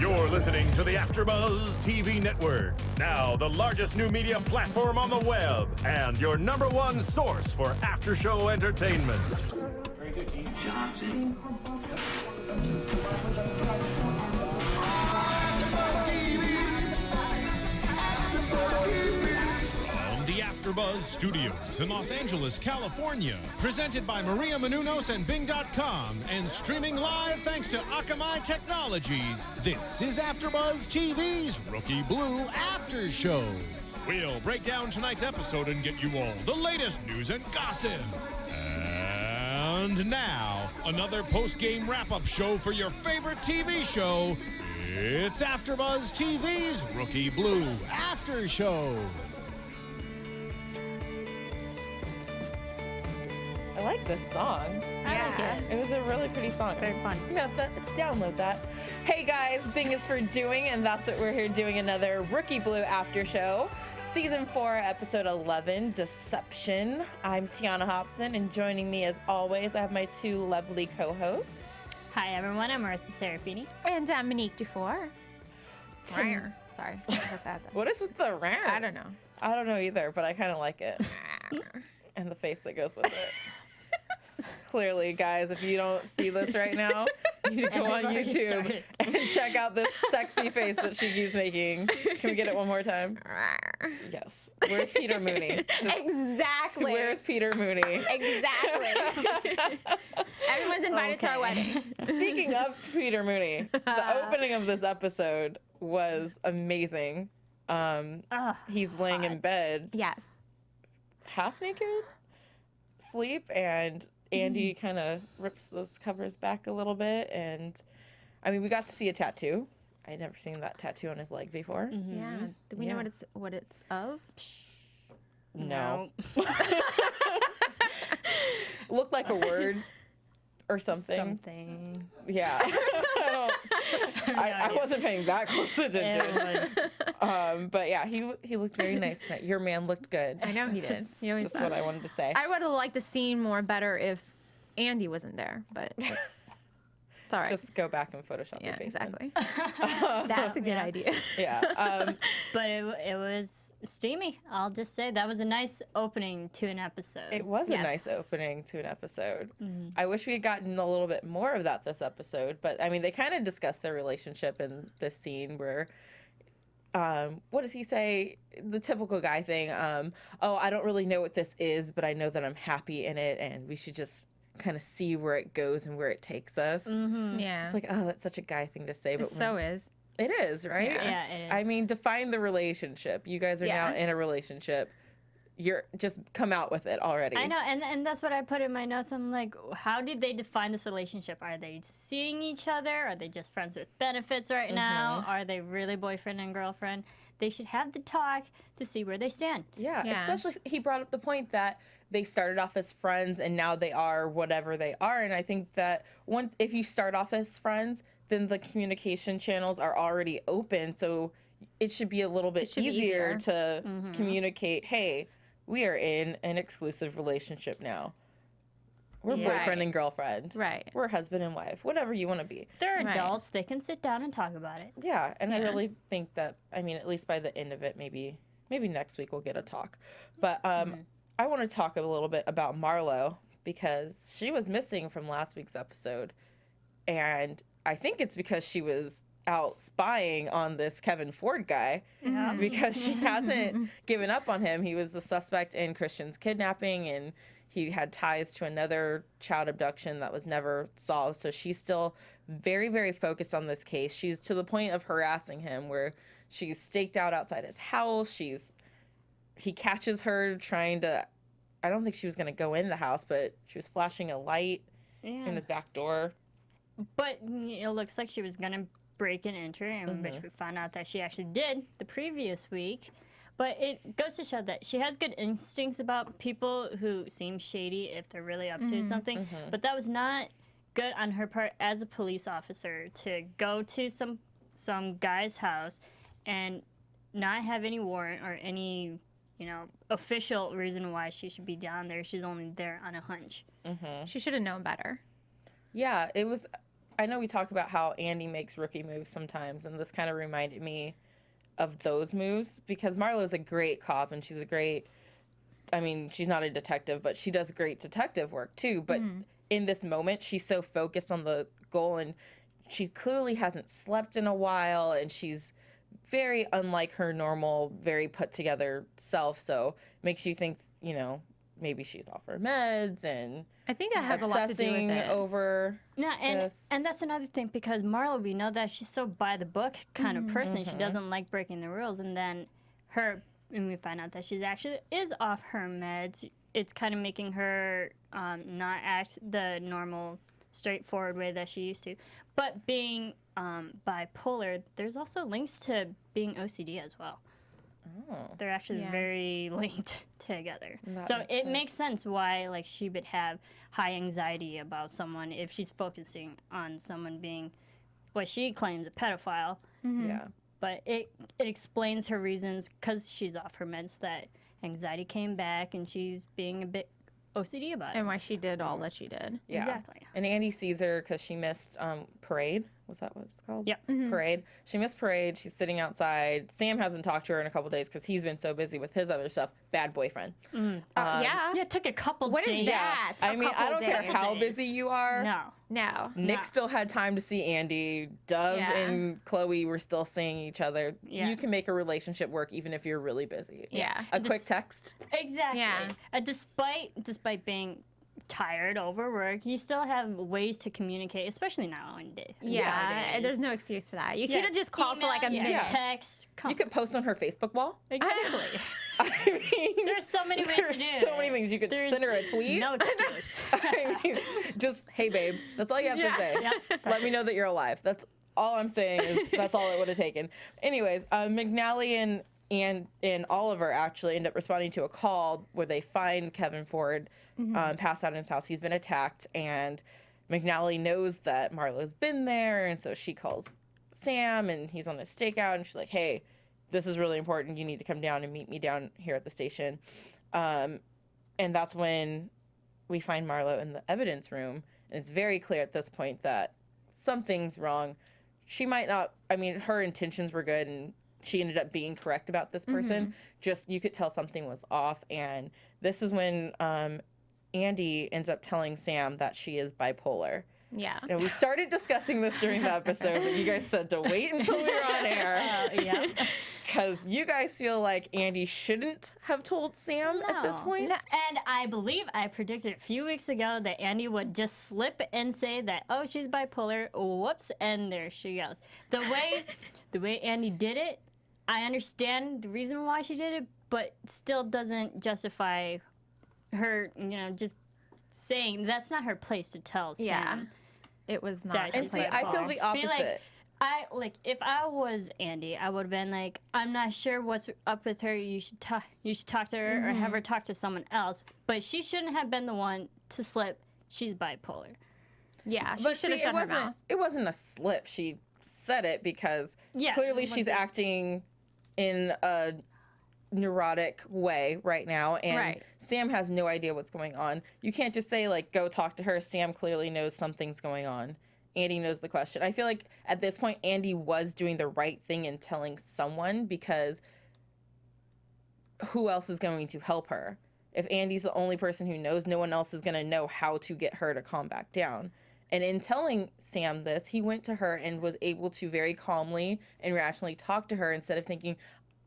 You're listening to the AFTERBUZZ TV Network, now the largest new media platform on the web, and your #1 source for after-show entertainment. Very good, Keith Johnson. From the AFTERBUZZ Studios in Los Angeles, California, presented by Maria Menounos and Bing.com, and streaming live thanks to Akamai Technologies, this is AFTERBUZZ TV's Rookie Blue After Show. We'll break down tonight's episode and get you all the latest news and gossip. And now, another post-game wrap-up show for your favorite TV show. It's AFTERBUZZ TV's Rookie Blue After Show. I like this song. I like it. It was a really pretty song. Very fun. Download that. Hey guys, Bing is for doing, and that's what we're here doing, another Rookie Blue After Show. Season 4, Episode 11, Deception. I'm Tiona Hobson, and joining me as always, I have my two lovely co-hosts. Hi everyone, I'm Marisa Serafini. And I'm Anik Dufour. Tim- Sorry, I have to add that. What is with the rant? I don't know. I don't know either, but I kind of like it. And the face that goes with it. Clearly, guys, if you don't see this right now, you need to go on YouTube and check out this sexy face that she keeps making. Can we get it one more time? Yes. Where's Peter Mooney? Exactly. Where's Peter Mooney? Exactly. Everyone's invited to our wedding. Speaking of Peter Mooney, the opening of this episode was amazing. He's laying in bed, Yes. half naked, sleep, and Andy kind of rips those covers back a little bit, and I mean, we got to see a tattoo. I had never seen that tattoo on his leg before. Yeah. Do we know what it's of? No. Looked like a word or something. Yeah. I wasn't paying that close attention. But yeah, he looked very nice tonight. Your man looked good. I know he did. He always Just does. what I wanted to say. I would have liked the scene more better if Andy wasn't there, but it's all right. Just go back and Photoshop your Yeah, face. in. exactly. That's a good idea. Yeah. But it was steamy. I'll just say that was a nice opening to an episode. It was a Yes. nice opening to an episode. I wish we had gotten a little bit more of that this episode, but I mean, they kind of discussed their relationship in this scene where, what does he say? The typical guy thing. Oh, I don't really know what this is, but I know that I'm happy in it, and we should just kind of see where it goes and where it takes us. Yeah. It's like, oh, that's such a guy thing to say, but so is. it is, right? Yeah, it is. I mean, define the relationship. You guys are now in a relationship. You're just come out with it already. I know, and that's what I put in my notes. I'm like, how did they define this relationship? Are they seeing each other? Are they just friends with benefits right now? Are they really boyfriend and girlfriend? They should have the talk to see where they stand. Yeah, Yeah. especially he brought up the point that they started off as friends and now they are whatever they are. And I think that if you start off as friends, then the communication channels are already open. So it should be a little bit should be easier easier. to communicate, hey, we are in an exclusive relationship now. We're Yeah. boyfriend and girlfriend. Right. We're husband and wife, whatever you want to be. They're Right. adults. They can sit down and talk about it. Yeah, and I Yeah. really think that, I mean, at least by the end of it, maybe next week we'll get a talk. But I want to talk a little bit about Marlo because she was missing from last week's episode. And I think it's because she was out spying on this Kevin Ford guy because she hasn't given up on him. He was the suspect in Christian's kidnapping, and he had ties to another child abduction that was never solved. So she's still very, very focused on this case. She's to the point of harassing him where she's staked out outside his house. He catches her trying to, I don't think she was going to go in the house, but she was flashing a light in his back door. But it looks like she was going to break and enter, and which we found out that she actually did the previous week. But it goes to show that she has good instincts about people who seem shady if they're really up to something. But that was not good on her part as a police officer to go to some guy's house and not have any warrant or any, official reason why she should be down there. She's only there on a hunch. She should have known better. Yeah, it was, I know we talk about how Andy makes rookie moves sometimes, and this kind of reminded me of those moves because Marlo's a great cop and she's a great, I mean, she's not a detective, but she does great detective work too. But in this moment, she's so focused on the goal, and she clearly hasn't slept in a while, and she's very unlike her normal, very put together self. So makes you think, you know, maybe she's off her meds and I think that has a lot to do with obsessing it. over No, this. and that's another thing because Marlo, we know that she's so by the book kind of person. She doesn't like breaking the rules, and then when we find out that she's actually is off her meds, it's kind of making her not act the normal, straightforward way that she used to. But being bipolar, there's also links to being OCD as well. Oh. They're actually very linked together. That So makes it sense. makes sense why like she would have high anxiety about someone if she's focusing on someone being what she claims a pedophile. Yeah. But it explains her reasons because she's off her meds that anxiety came back and she's being a bit OCD about it. And why she did all that she did. Yeah. Exactly. And Andy sees her because she missed parade. Was that what it's called? Yep. Parade. She missed parade. She's sitting outside. Sam hasn't talked to her in a couple days because he's been so busy with his other stuff. Bad boyfriend. Yeah. Yeah, it took a couple What is days. that? I A mean, I couple don't care days. how busy you are. No. No. Nick No. still had time to see Andy. Dov Yeah. and Chloe were still seeing each other. Yeah. You can make a relationship work even if you're really busy. Yeah. A quick text. Exactly. Yeah. Despite being tired, overworked, you still have ways to communicate, especially nowadays. Yeah. nowadays. There's no excuse for that. You Yeah. could have just called for like a Email, minute. text. You could post on her Facebook wall. Exactly. I mean, There's so many ways there's to do so it. many things. You could There's send her a tweet. No excuse. I mean, just, hey, babe. That's all you have to say. Yeah. Let me know that you're alive. That's all I'm saying is that's all it would have taken. Anyways, McNally and Oliver actually end up responding to a call where they find Kevin Ford passed out in his house. He's been attacked, and McNally knows that Marlo's been there, and so she calls Sam, and he's on a stakeout, and she's like, hey, this is really important. You need to come down and meet me down here at the station. And that's when we find Marlo in the evidence room, and it's very clear at this point that something's wrong. She might not, I mean, her intentions were good, and she ended up being correct about this person. Just, you could tell something was off, and this is when Andy ends up telling Sam that she is bipolar. Yeah. And we started discussing this during the episode, but you guys said to wait until we were on air. Yeah. Because you guys feel like Andy shouldn't have told Sam at this No. point. And I believe I predicted a few weeks ago that Andy would just slip and say that, oh, she's bipolar, whoops, and there she goes. The way Andy did it, I understand the reason why she did it, but still doesn't justify her, just saying that's not her place to tell Sam. Yeah. It was not. That her And see, place I at feel all. the Be opposite. if I was Andy, I would have been like, I'm not sure what's up with her. You should talk to her or have her talk to someone else. But she shouldn't have been the one to slip. She's bipolar. Yeah. She But should have see, shut her mouth. it wasn't a slip. She said it because Yeah, clearly it she's wasn't- acting in a neurotic way right now, and Right. Sam has no idea what's going on. You can't just say, like, go talk to her. Sam clearly knows something's going on. Andy knows the question. I feel like at this point, Andy was doing the right thing in telling someone, because who else is going to help her? If Andy's the only person who knows, no one else is going to know how to get her to calm back down. And in telling Sam this, he went to her and was able to very calmly and rationally talk to her instead of thinking,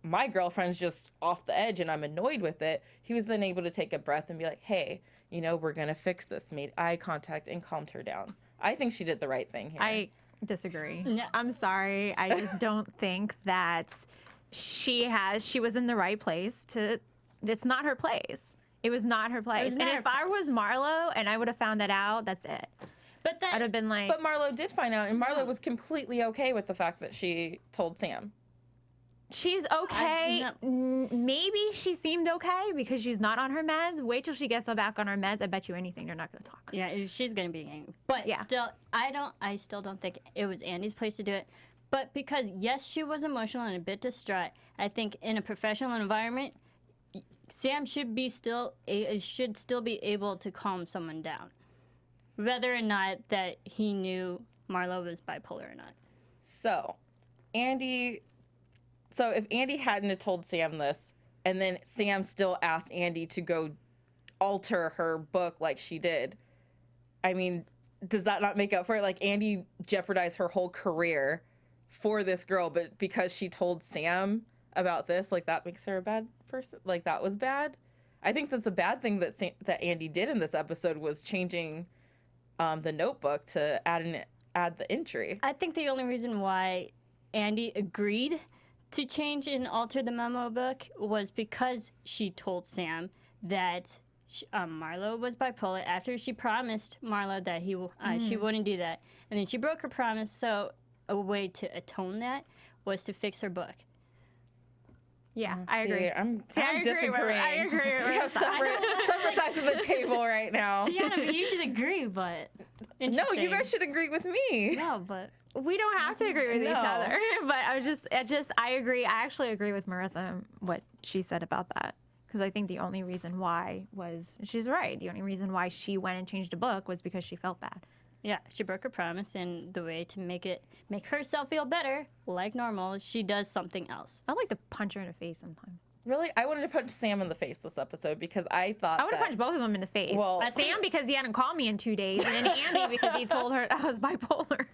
my girlfriend's just off the edge and I'm annoyed with it. He was then able to take a breath and be like, hey, we're going to fix this, made eye contact and calmed her down. I think she did the right thing here. I disagree. No. I'm sorry. I just don't think that she was in the right place it's not her place. It was not her place. was And not if her I was Marlo and I would have found that out, that's it. But then I'd have been like, But Marlo did find out, and Marlo was completely okay with the fact that she told Sam. she's okay. Maybe she seemed okay because she's not on her meds. Wait till she gets back on her meds. I bet you anything they're not going to talk. yeah, she's gonna be angry. But Yeah. still, I still don't think it was Andy's place to do it. But because yes, she was emotional and a bit distraught. I think in a professional environment, Sam should still be able to calm someone down, whether or not that he knew Marlo was bipolar or not. So if Andy hadn't have told Sam this, and then Sam still asked Andy to go alter her book like she did, I mean, does that not make up for it? Like, Andy jeopardized her whole career for this girl, but because she told Sam about this, like, that makes her a bad person? Like, that was bad? I think that the bad thing that Andy did in this episode was changing the notebook to add the entry. I think the only reason why Andy agreed to change and alter the memo book was because she told Sam that Marlo was bipolar after she promised Marlo that she wouldn't do that. And then she broke her promise, so a way to atone that was to fix her book. Yeah, I agree. I'm I disagreeing. I agree. We have separate sides of the table right now. Tiona, we usually agree, but No, you guys should agree with me. No, but We don't have to agree with each No. other. But I agree. I actually agree with Marisa what she said about that. Because I think the only reason why was, she's right, the only reason why she went and changed a book was because she felt bad. yeah, she broke her promise, and the way to make herself feel better, like normal, she does something else. I'd like to punch her in the face sometime. Really? I wanted to punch Sam in the face this episode because I thought I would have punched both of them in the face. Well- Sam because he hadn't called me in 2 days, and then Andy because he told her I was bipolar.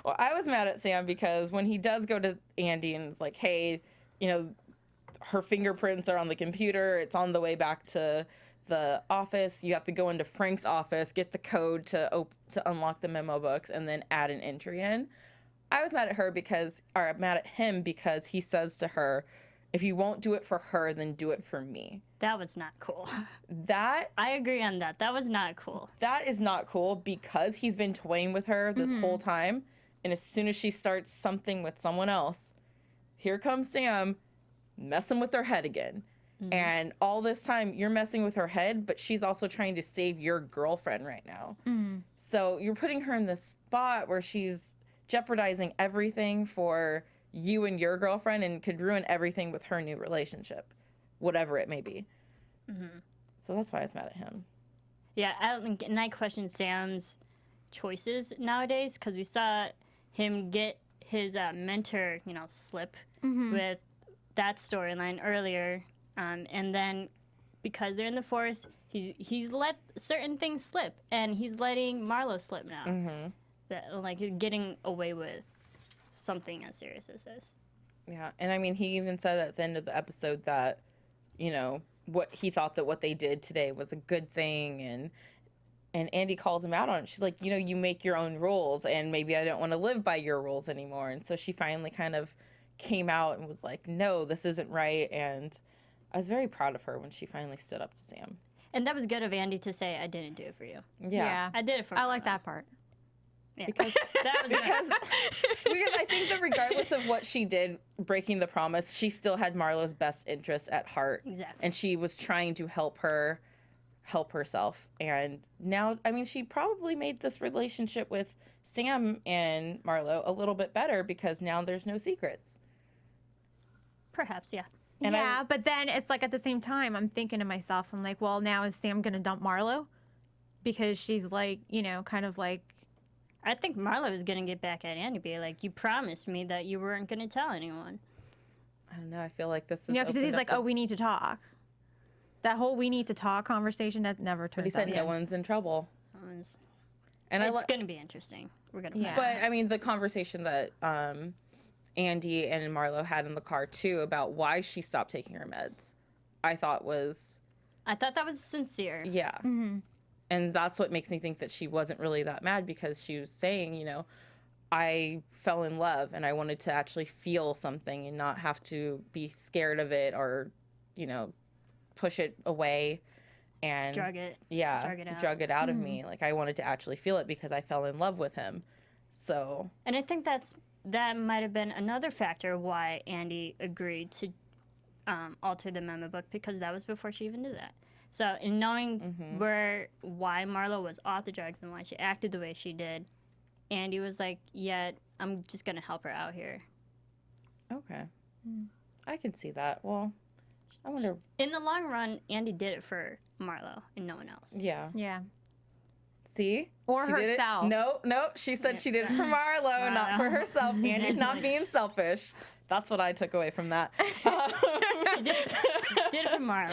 Well, I was mad at Sam because when he does go to Andy and it's like, hey, her fingerprints are on the computer. It's on the way back to the office. You have to go into Frank's office, get the code to unlock the memo books, and then add an entry in. I was mad at him because he says to her, if you won't do it for her, then do it for me. That was not cool. That I agree on that. That was not cool. That is not cool because he's been toying with her this whole time. And as soon as she starts something with someone else, here comes Sam messing with her head again. And all this time, you're messing with her head, but she's also trying to save your girlfriend right now. So you're putting her in this spot where she's jeopardizing everything for you and your girlfriend and could ruin everything with her new relationship, whatever it may be. So that's why I was mad at him. Yeah, and I question Sam's choices nowadays because we saw him get his mentor, slip with that storyline earlier. And then because they're in the forest, he's let certain things slip, and he's letting Marlo slip now. That, like, getting away with something as serious as this. Yeah, and I mean, he even said at the end of the episode that, what he thought that what they did today was a good thing, and Andy calls him out on it. She's like, you make your own rules, and maybe I don't want to live by your rules anymore. And so she finally kind of came out and was like, no, this isn't right, and I was very proud of her when she finally stood up to Sam. And that was good of Andy to say, I didn't do it for you. Yeah. I did it for I like Marlo. that part. Yeah. Because I think that regardless of what she did, breaking the promise, she still had Marlo's best interest at heart. Exactly. And she was trying to help herself. And now, I mean, she probably made this relationship with Sam and Marlo a little bit better because now there's no secrets. Perhaps, yeah. And but then it's like at the same time, I'm thinking to myself, I'm like, well, now is Sam going to dump Marlo? Because she's like, kind of like. I think Marlo is going to get back at Andy, be like, you promised me that you weren't going to tell anyone. I don't know. I feel like this is. Because he's like, oh, we need to talk. That whole we need to talk conversation, that never turns out. But he said no one's in trouble. And it's going to be interesting. We're going to Yeah. But, I mean, the conversation that Andy and Marlo had in the car, too, about why she stopped taking her meds, I thought that was sincere. Yeah. And that's what makes me think that she wasn't really that mad because she was saying, I fell in love and I wanted to actually feel something and not have to be scared of it or, push it away and Drug it. Yeah. Drug it out. Of me. Like, I wanted to actually feel it because I fell in love with him. So. And I think that might have been another factor why Andy agreed to alter the memo book, because that was before she even did that. So in knowing why Marlo was off the drugs and why she acted the way she did, Andy was like, yeah, I'm just going to help her out here. Okay. I can see that. Well, I wonder. In the long run, Andy did it for Marlo and no one else. Yeah. Yeah. See? Or She did it. herself. No. She said she did it for Marlo, not for herself. Andy's not being selfish. That's what I took away from that. Did it for Marlo.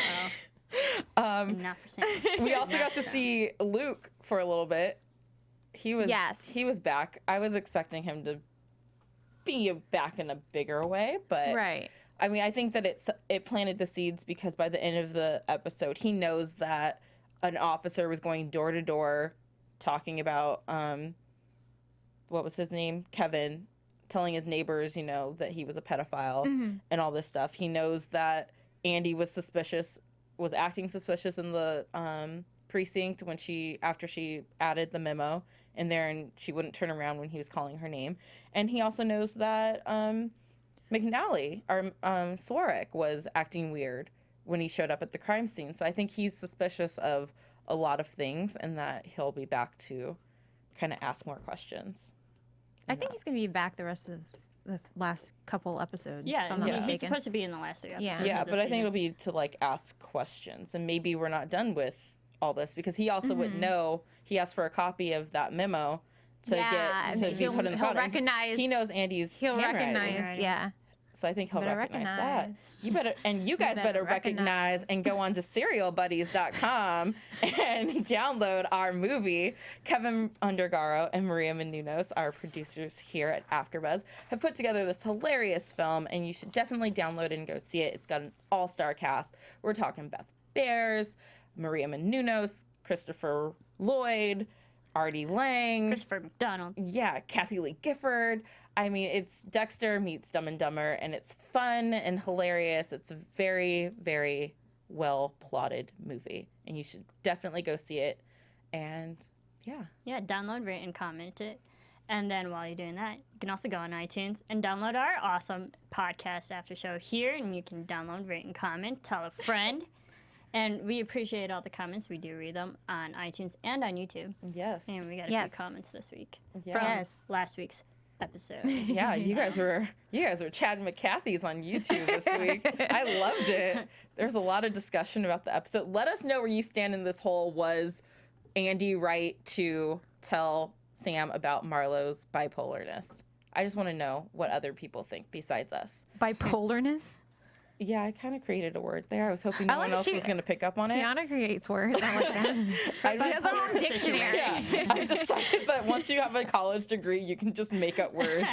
Not for Sam. We also got to see Luke for a little bit. He was back. I was expecting him to be back in a bigger way, but Right. I mean, I think that it planted the seeds because by the end of the episode, he knows that an officer was going door to door talking about what was his name? Kevin, telling his neighbors, you know, that he was a pedophile and all this stuff. He knows that Andy was acting suspicious in the precinct after she added the memo in there, and she wouldn't turn around when he was calling her name. And he also knows that McNally, or Swarek, was acting weird when he showed up at the crime scene. So I think he's suspicious of a lot of things, and that he'll be back to kind of ask more questions. I think he's going to be back the rest of the last couple episodes. if I'm not he's mistaken. supposed to be in the last 3 episodes. Yeah, of the but I think season. it'll be to like ask questions, and maybe we're not done with all this because he also would know. He asked for a copy of that memo to be put in the file. He knows Andy's handwriting. recognize, yeah. So I think he'll Better recognize that. recognize. You guys better recognize and go on to serialbuddies.com and download our movie. Kevin Undergaro and Maria Menounos, our producers here at AfterBuzz, have put together this hilarious film, and you should definitely download it and go see it. It's got an all-star cast. We're talking Beth Bears, Maria Menounos, Christopher Lloyd, Artie Lang. Christopher McDonald. Yeah, Kathy Lee Gifford. I mean, it's Dexter meets Dumb and Dumber, and it's fun and hilarious. It's a very, very well plotted movie, and you should definitely go see it. And Yeah, download, rate, and comment it. And then while you're doing that, you can also go on iTunes and download our awesome podcast after show here, and you can download, rate, and comment, tell a friend. And we appreciate all the comments. We do read them on iTunes and on YouTube. yes, And we got a few comments this week Yeah. from Yes. last week's episode. yeah, you guys were Chad McCarthy's on YouTube this week. I loved it. There's a lot of discussion about the episode. Let us know where you stand in this whole. Was Andy right to tell Sam about Marlo's bipolarness? I just want to know what other people think besides us. Bipolarness? Yeah, I kind of created a word there. I was hoping no I like one else she- was going to pick up on it. Tiona creates words. I like that. I She has her own dictionary. Yeah, I decided that once you have a college degree, you can just make up words.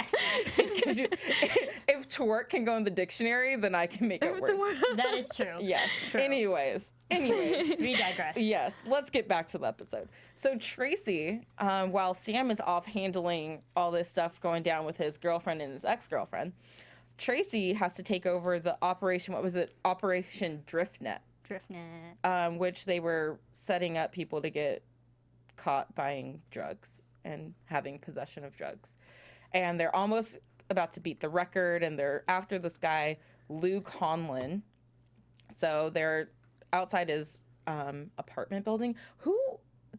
If twerk can go in the dictionary, then I can make up words. That is true. Yes. Anyways, We digress. yes. Let's get back to the episode. So Traci, while Sam is off handling all this stuff going down with his girlfriend and his ex-girlfriend, Traci has to take over the operation. What was it? Operation Driftnet. Driftnet. Which they were setting up people to get caught buying drugs and having possession of drugs. And they're almost about to beat the record, and they're after this guy, Lou Conlon. So they're outside his apartment building.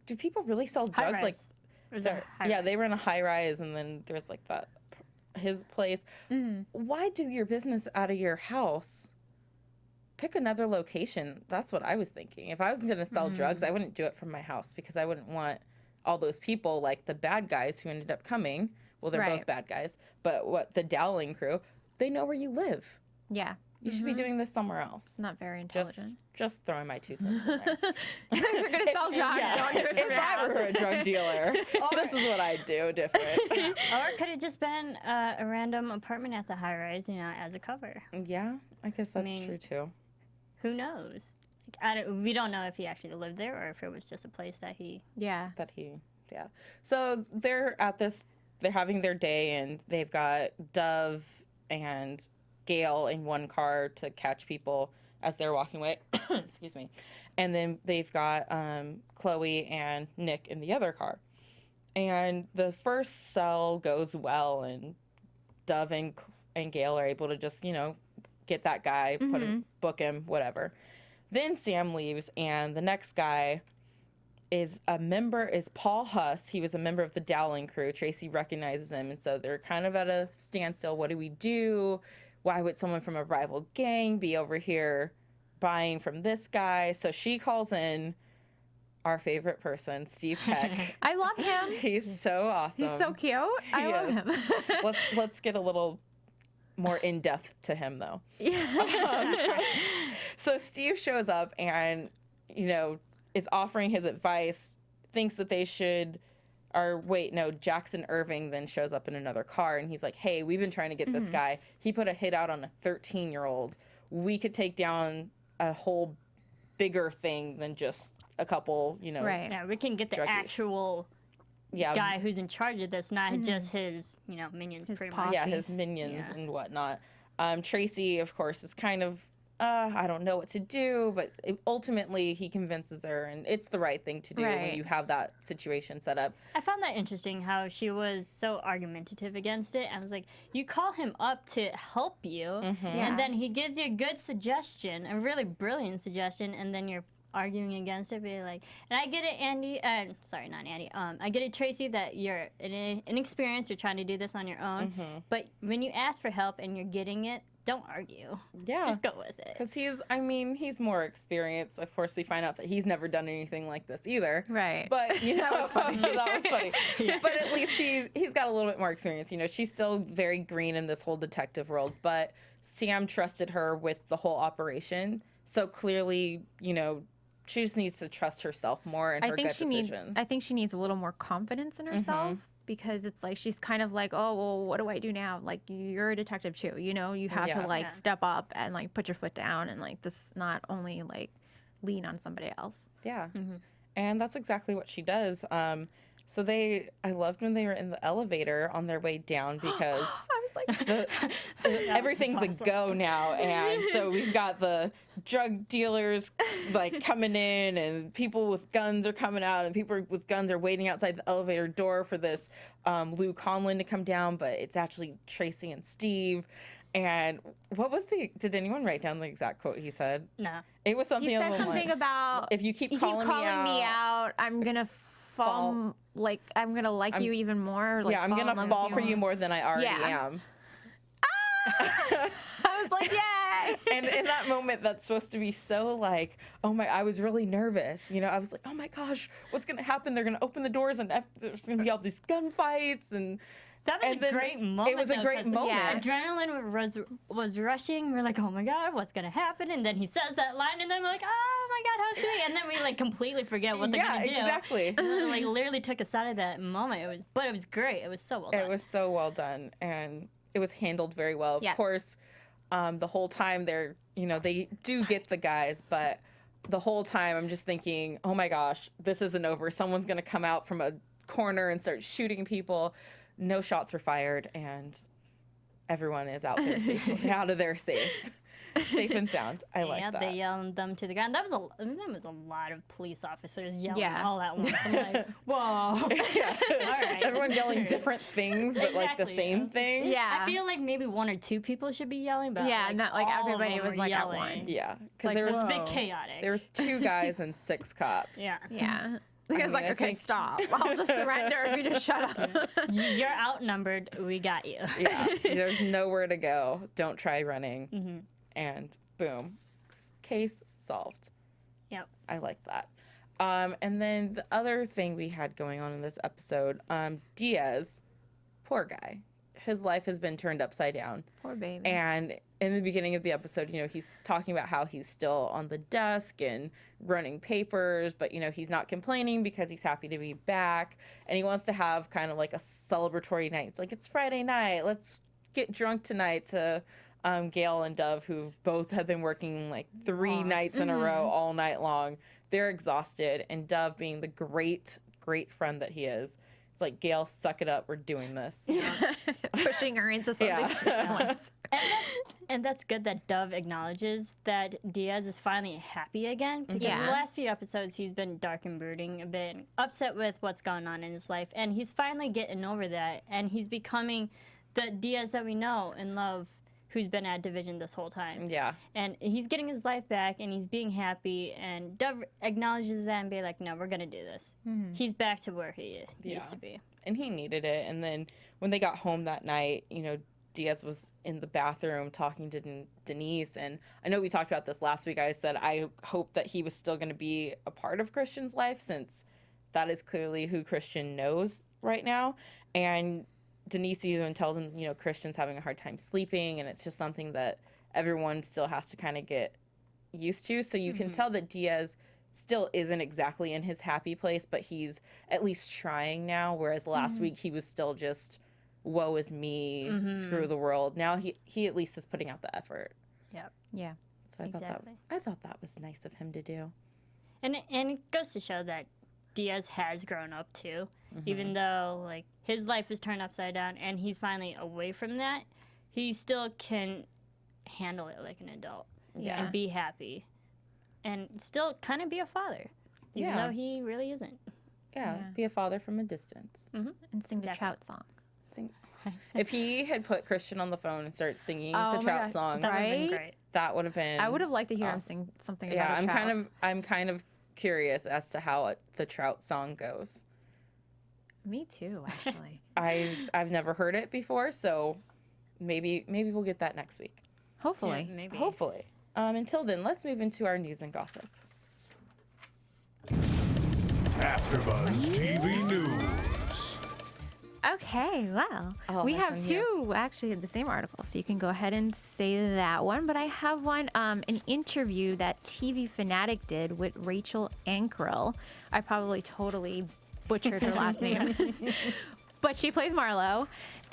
Do people really sell drugs? High-rise. Or is it Yeah, they high-rise? were in a high rise, and then there's like that, his place. Why do your business out of your house? Pick another location. That's what I was thinking. If I was going to sell drugs, I wouldn't do it from my house because I wouldn't want all those people, like the bad guys who ended up coming. Well, they're both Right. bad guys, but the Dowling crew, they know where you live. Yeah. You should be doing this somewhere else. Not very Just, intelligent. just throwing my 2 cents in there. If you're going to sell drugs, don't do it from If your I house. were a drug dealer, this is what I'd do different. Or it could have just been a random apartment at the high rise, as a cover. Yeah, I guess that's mean, true too. Who knows? We don't know if he actually lived there or if it was just a place that he. Yeah. Yeah. So they're having their day, and they've got Dov and Gail in one car to catch people as they're walking away. Excuse me. And then they've got Chloe and Nick in the other car. And the first cell goes well, and Dov and Gail are able to just, get that guy, book him, whatever. Then Sam leaves, and the next guy is Paul Huss. He was a member of the Dowling crew. Traci recognizes him, and so they're kind of at a standstill. What do we do? Why would someone from a rival gang be over here buying from this guy? So she calls in our favorite person, Steve Peck. I love him. He's so awesome. He's so cute. I love is. him. Let's get a little more in depth to him though. So Steve shows up and is offering his advice. Thinks that they should. Or wait, no, Jackson Irving then shows up in another car and he's like, hey, we've been trying to get this guy. He put a hit out on a 13-year-old. We could take down a whole bigger thing than just a couple, Right. Yeah, we can get the druggies. actual guy who's in charge of this, not just his, minions His pretty posse. much. Yeah, his minions and whatnot. Traci, of course, is kind of, I don't know what to do, but ultimately he convinces her, and it's the right thing to do when Right. you have that situation set up. I found that interesting how she was so argumentative against it. I was like, you call him up to help you, and then he gives you a good suggestion, a really brilliant suggestion, and then you're arguing against it, be like, and I get it, Andy, sorry, not Andy, I get it, Traci, that you're inexperienced, you're trying to do this on your own, but when you ask for help and you're getting it, don't argue. Yeah. Just go with it. Because he's more experienced. Of course, we find out that he's never done anything like this either. Right. But, That was funny. that was funny. But at least he's got a little bit more experience. She's still very green in this whole detective world, but Sam trusted her with the whole operation. So clearly, she just needs to trust herself more and her gut decisions. I think she needs a little more confidence in herself. Because it's like she's kind of like, oh well, what do I do now? Like, you're a detective too, you have to step up and put your foot down and this not only lean on somebody else. Yeah, and that's exactly what she does. So I loved when they were in the elevator on their way down because I was like, everything's a go now, and so we've got the drug dealers coming in, and people with guns are coming out, and people with guns are waiting outside the elevator door for this Lou Conlon to come down, but it's actually Traci and Steve. And what was did anyone write down the exact quote he said? No. It was something he said something about if you keep calling me out, I'm gonna fall. I'm gonna like you even more. I'm gonna fall for you more than I already am. I was like, yay! And in that moment, that's supposed to be so I was really nervous. I was like, oh my gosh, what's gonna happen? They're gonna open the doors and there's gonna be all these gunfights and. That was a great moment. It was a great moment. Yeah. Adrenaline was rushing. We're like, oh my God, what's going to happen? And then he says that line, and then we're like, oh my God, how sweet. And then we completely forget what they're going to do. Yeah, exactly. And literally took us out of that moment. It was great. It was so well done. It was so well done, and it was handled very well. Of Yes. course, the whole time they do get the guys, but the whole time I'm just thinking, oh my gosh, this isn't over. Someone's going to come out from a corner and start shooting people. No shots were fired, and everyone is out there safe, out of there safe and sound. I like that. Yeah, they yelled them to the ground. That was a lot of police officers yelling all at once. I'm like, whoa. All right. Everyone yelling different things, but the Exactly. same thing. Yeah. I feel like maybe one or two people should be yelling, but not all everybody of them was were at yelling. once. Yeah, because It there was was a bit chaotic. there was 2 guys and 6 cops. Yeah. Yeah. Because I okay, think- stop. I'll just surrender if you just shut up. You're outnumbered. We got you. Yeah, there's nowhere to go. Don't try running. And boom, case solved. Yep. I like that. And then the other thing we had going on in this episode, Diaz, poor guy. His life has been turned upside down. Poor baby. And in the beginning of the episode, he's talking about how he's still on the desk and running papers, but, he's not complaining because he's happy to be back. And he wants to have kind of a celebratory night. It's it's Friday night. Let's get drunk tonight to Gail and Dov, who both have been working 3 nights in a row all night long. They're exhausted. And Dov, being the great, great friend that he is, it's like, Gail, suck it up. We're doing this. Pushing her into something she doesn't want. And that's good that Dov acknowledges that Diaz is finally happy again. Because Yeah. the last few episodes, he's been dark and brooding a bit, upset with what's going on in his life. And he's finally getting over that. And he's becoming the Diaz that we know and love, who's been at Division this whole time. Yeah. And he's getting his life back, and he's being happy. And Dov acknowledges that and be like, no, we're going to do this. He's back to where he used to be. And he needed it. And then when they got home that night, Diaz was in the bathroom talking to Denise, and I know we talked about this last week. I said I hope that he was still going to be a part of Christian's life, since that is clearly who Christian knows right now. And Denise even tells him, you know, Christian's having a hard time sleeping, and it's just something that everyone still has to kind of get used to. So you can tell that Diaz still isn't exactly in his happy place, but he's at least trying now, whereas last week he was still just, woe is me, screw the world. Now he at least is putting out the effort. Yep. Yeah. So I thought that was nice of him to do. And it goes to show that Diaz has grown up too, even though like his life is turned upside down and he's finally away from that. He still can handle it like an adult, and be happy, and still kind of be a father, even though he really isn't. Yeah, be a father from a distance. And sing the Trout song. If he had put Christian on the phone and started singing the Trout song, That would have been great. that would have been. I would have liked to hear him sing something about a trout. I'm kind of curious as to how the Trout song goes. Me too, actually. I've never heard it before, so maybe we'll get that next week. Hopefully. Yeah, maybe. Hopefully. Until then, let's move into our news and gossip. AfterBuzz TV News. Okay, well, Oh, we nice have one here. two actually the same article, so you can go ahead and say that one. But I have one, an interview that TV Fanatic did with Rachel Ankril. I probably totally butchered her last name, but she plays Marlo.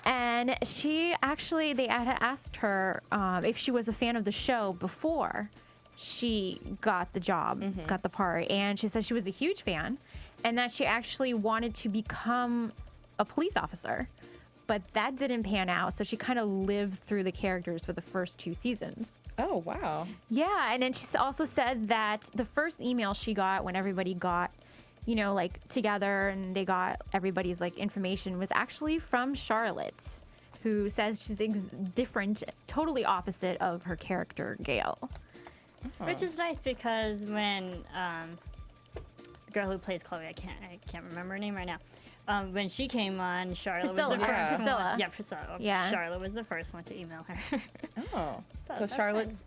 And she actually, they had asked her if she was a fan of the show before she got the job, got the part. And she said she was a huge fan and that she actually wanted to become a police officer. But that didn't pan out. So she kind of lived through the characters for the first 2 seasons. Oh, wow. Yeah. And then she also said that the first email she got when everybody got, you know, like together and they got everybody's like information was actually from Charlotte, who says she's different, totally opposite of her character, Gail. Which is nice because when the girl who plays Chloe, I can't remember her name right now. When she came on, Charlotte Priscilla. was the first Yeah. Priscilla. one. Yeah, Priscilla. Yeah. Charlotte was the first one to email her. Oh, so that's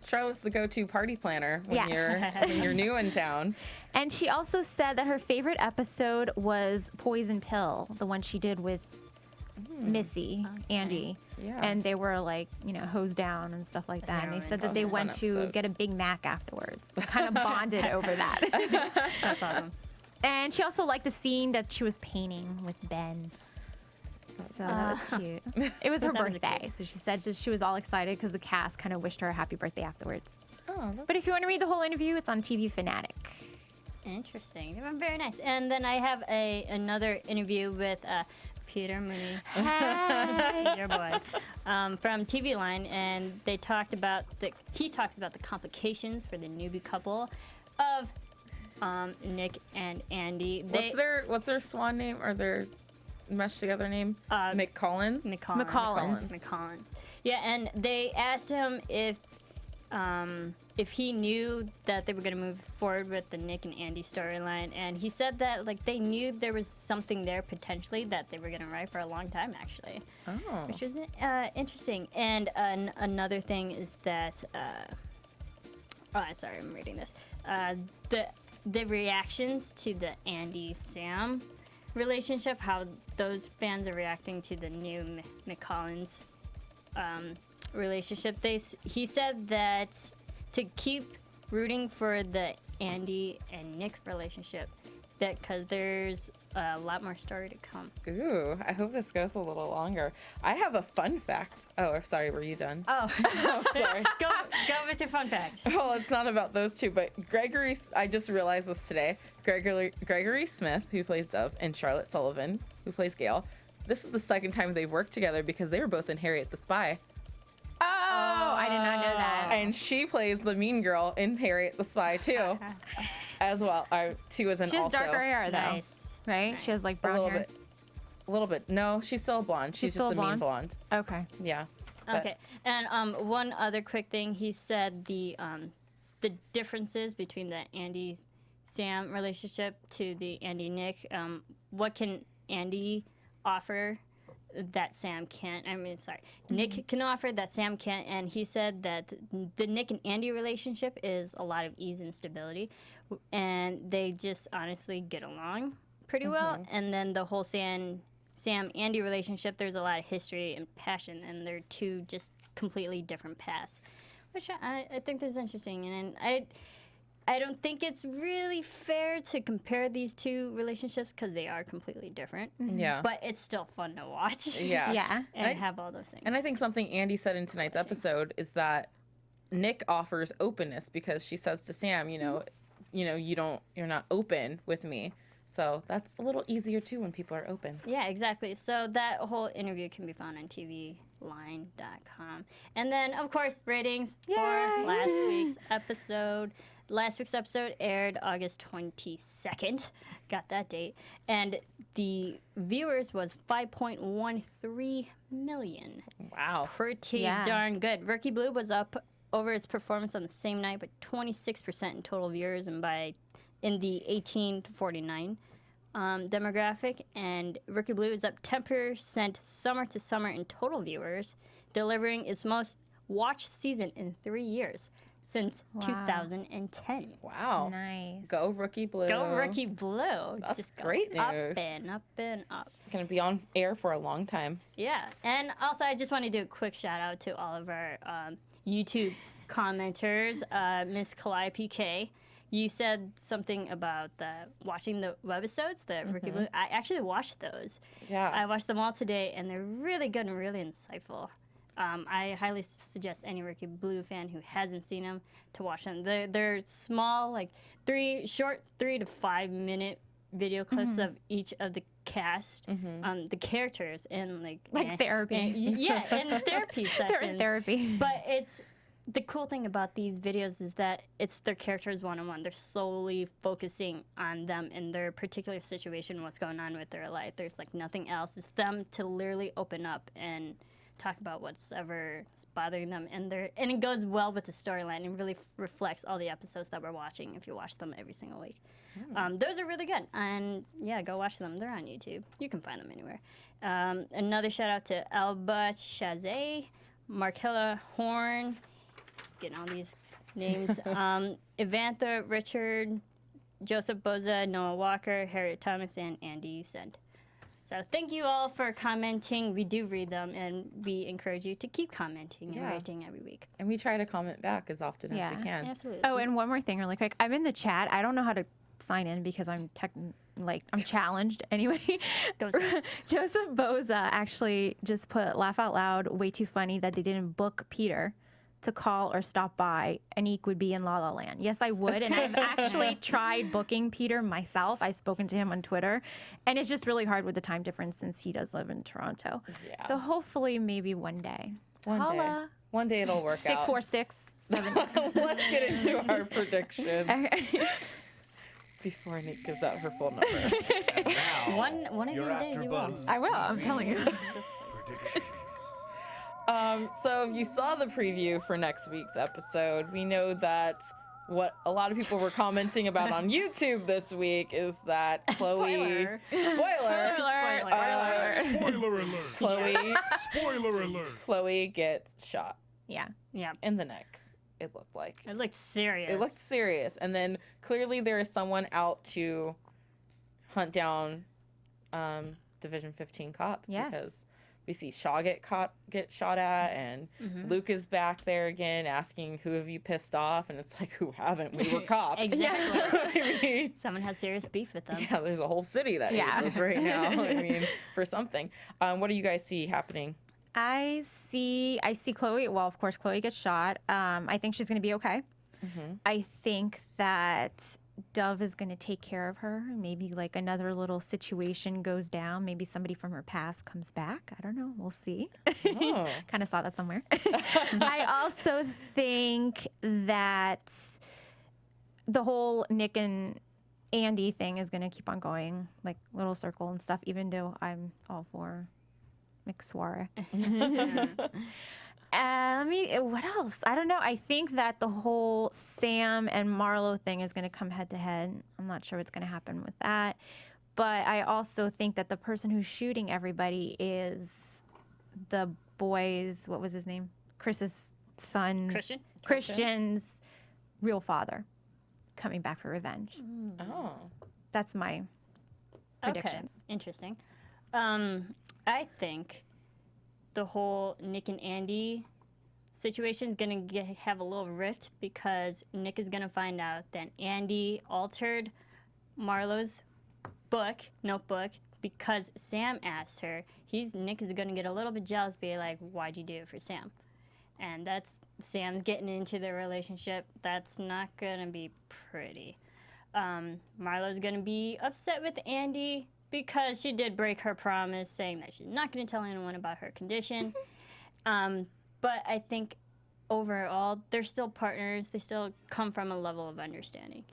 Charlotte's the go-to party planner when Yes. you're new in town. And she also said that her favorite episode was Poison Pill, the one she did with Missy, Andy. Yeah. And they were like, you know, hosed down and stuff like that. And they Heroin. said That that they was a fun went to episode. get a Big Mac afterwards. They kind of bonded over that. That's awesome. And she also liked the scene that she was painting with Ben. So that was cute. It was her That was birthday, cute. so she said just she was all excited because the cast kind of wished her a happy birthday afterwards. Oh, But if you want to read the whole interview, it's on TV Fanatic. Interesting. Very nice. And then I have another interview with Peter Mooney, Hey. your boy, from TV Line, and they talked about he talks about the complications for the newbie couple of Nick and Andy. what's their swan name or their meshed together name? McCollins. McCollins. Yeah, and they asked him if he knew that they were going to move forward with the Nick and Andy storyline, and he said that like they knew there was something there potentially that they were going to write for a long time actually, which was interesting. And another thing is that sorry, I'm reading this. The reactions to the Andy Sam relationship, how those fans are reacting to the new McCollins relationship. He said that to keep rooting for the Andy and Nick relationship, that because there's a lot more story to come. Ooh, I hope this goes a little longer. I have a fun fact. Oh, sorry, were you done? Oh, Sorry. go with your fun fact. Well, it's not about those two, but I just realized this today. Gregory Smith, who plays Dov, and Charlotte Sullivan, who plays Gail. This is the second time they've worked together because they were both in Harriet the Spy. Oh, I did not know that. And she plays the mean girl in Harriet the Spy, too, as well. She was in She has also. darker hair, though. Nice. Right? She has like A brown little hair. bit. A little bit. No, she's still a blonde. She's still just a a mean blonde. Okay. Yeah. But- Okay, and one other quick thing, he said the differences between the Andy Sam relationship to the Andy Nick. What can Andy offer that Sam can't. I mean, sorry, Nick can offer that Sam can't, and he said that the Nick and Andy relationship is a lot of ease and stability, and they just honestly get along pretty well. And then the whole Sam Andy relationship, there's a lot of history and passion, and they're two just completely different paths, which I think is interesting. And I don't think it's really fair to compare these two relationships because they are completely different. Yeah. But it's still fun to watch. Yeah. Yeah. And have all those things. And I think something Andy said in tonight's episode is that Nick offers openness because she says to Sam, you're not open with me. So that's a little easier too when people are open. Yeah, exactly. So that whole interview can be found on tvline.com. And then, of course, ratings for last week's episode. Last week's episode aired August 22nd. Got that date. And the viewers was 5.13 million. Wow. Pretty darn good. Rookie Blue was up over its performance on the same night, but 26% in total viewers and in the 18 to 49 demographic. And Rookie Blue is up 10% summer to summer in total viewers, delivering its most watched season in 3 years. Since 2010. Wow. Nice. Go Rookie Blue. Go Rookie Blue. That's just great news. Up and up and up. Going to be on air for a long time. Yeah. And also, I just want to do a quick shout out to all of our YouTube commenters. Miss Kalai PK, you said something about watching the webisodes, the Rookie Blue. I actually watched those. Yeah. I watched them all today, and they're really good and really insightful. I highly suggest any Rookie Blue fan who hasn't seen them to watch them. They're small, like 3 to 5 minute video clips of each of the cast, the characters, and therapy. And therapy sessions. They're in therapy. But the cool thing about these videos is that it's their characters one-on-one. They're solely focusing on them in their particular situation, what's going on with their life. There's nothing else. It's them to literally open up and talk about what's ever bothering them, and it goes well with the storyline and really reflects all the episodes that we're watching if you watch them every single week. Those are really good, and go watch them. They're on YouTube. You can find them anywhere. Another shout out to Alba Shazay, Markella Horn, getting all these names, Evantha Richard, Joseph Boza, Noah Walker, Harriet Thomas, and Andy Send. So thank you all for commenting. We do read them, and we encourage you to keep commenting and writing every week. And we try to comment back as often as we can. Absolutely. Oh, and one more thing really quick. I'm in the chat. I don't know how to sign in because I'm I'm challenged anyway. Joseph Boza actually just put, laugh out loud, way too funny that they didn't book Peter to call or stop by. Anik would be in La La Land. Yes, I would. And I've actually tried booking Peter myself. I've spoken to him on Twitter. And it's just really hard with the time difference since he does live in Toronto. Yeah. So hopefully maybe one day. One day it'll work out. 646. Let's get into our predictions. Before Nick gives out her full number. Now, one of these days you will. I will, I'm telling you. Predictions. So if you saw the preview for next week's episode, we know that what a lot of people were commenting about on YouTube this week is that Chloe... Spoiler alert. Chloe gets shot. Yeah. In the neck, it looked like. It looked serious. It looked serious. And then clearly there is someone out to hunt down Division 15 cops. Yes. Because we see Shaw get shot at, and Luke is back there again asking, who have you pissed off? And it's like, who haven't? We were cops. Exactly. I mean, someone has serious beef with them. Yeah, there's a whole city that hates us right now. I mean, for something. What do you guys see happening? I see Chloe. Well, of course, Chloe gets shot. I think she's going to be okay. I think that Dov is going to take care of her. Maybe another little situation goes down. Maybe somebody from her past comes back. I don't know. We'll see. Oh. Kind of saw that somewhere. I also think that the whole Nick and Andy thing is going to keep on going, little circle and stuff, even though I'm all for Swarek. What else? I don't know. I think that the whole Sam and Marlo thing is going to come head to head. I'm not sure what's going to happen with that. But I also think that the person who's shooting everybody is the boy's, what was his name? Chris's son. Christian's real father coming back for revenge. Oh. That's my predictions. Okay. Interesting. I think the whole Nick and Andy situation is going to have a little rift because Nick is going to find out that Andy altered Marlo's notebook, because Sam asked her. Nick is going to get a little bit jealous, be like, why'd you do it for Sam? And that's Sam's getting into their relationship. That's not going to be pretty. Marlo's going to be upset with Andy because she did break her promise, saying that she's not going to tell anyone about her condition. But I think overall, they're still partners. They still come from a level of understanding.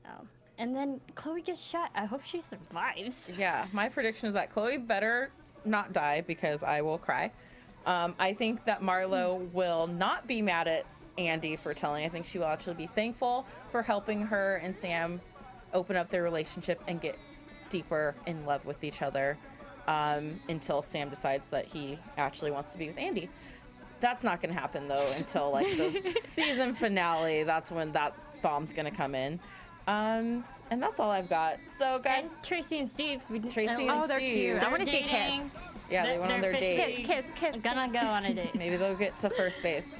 So, and then Chloe gets shot. I hope she survives. Yeah, my prediction is that Chloe better not die because I will cry. I think that Marlo will not be mad at Andy for telling. I think she will actually be thankful for helping her and Sam open up their relationship and get deeper in love with each other until Sam decides that he actually wants to be with Andy. That's not going to happen, though, until like the season finale. That's when that bomb's going to come in. And that's all I've got. So, guys. And Traci and Steve. Oh, they're cute. I want to see kiss. Yeah, they went on their date. Kiss. Gonna go on a date. Maybe they'll get to first base.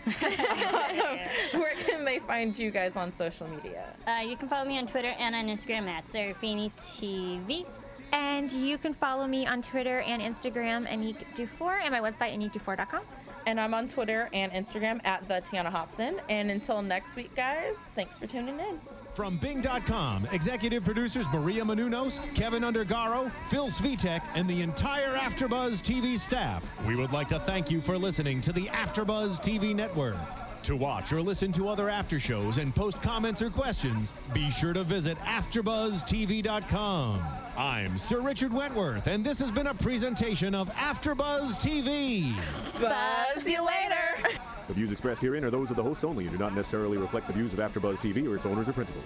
Where can they find you guys on social media? You can follow me on Twitter and on Instagram at Serafini TV. And you can follow me on Twitter and Instagram, Anik Dufour, and my website, anikdufour.com. And I'm on Twitter and Instagram at the Tiona Hobson. And until next week, guys, thanks for tuning in. From Bing.com, executive producers Maria Menounos, Kevin Undergaro, Phil Svitek, and the entire AfterBuzz TV staff, we would like to thank you for listening to the AfterBuzz TV network. To watch or listen to other after shows and post comments or questions, be sure to visit AfterBuzzTV.com. I'm Sir Richard Wentworth, and this has been a presentation of AfterBuzz TV. Buzz you later. The views expressed herein are those of the hosts only and do not necessarily reflect the views of AfterBuzz TV or its owners or principals.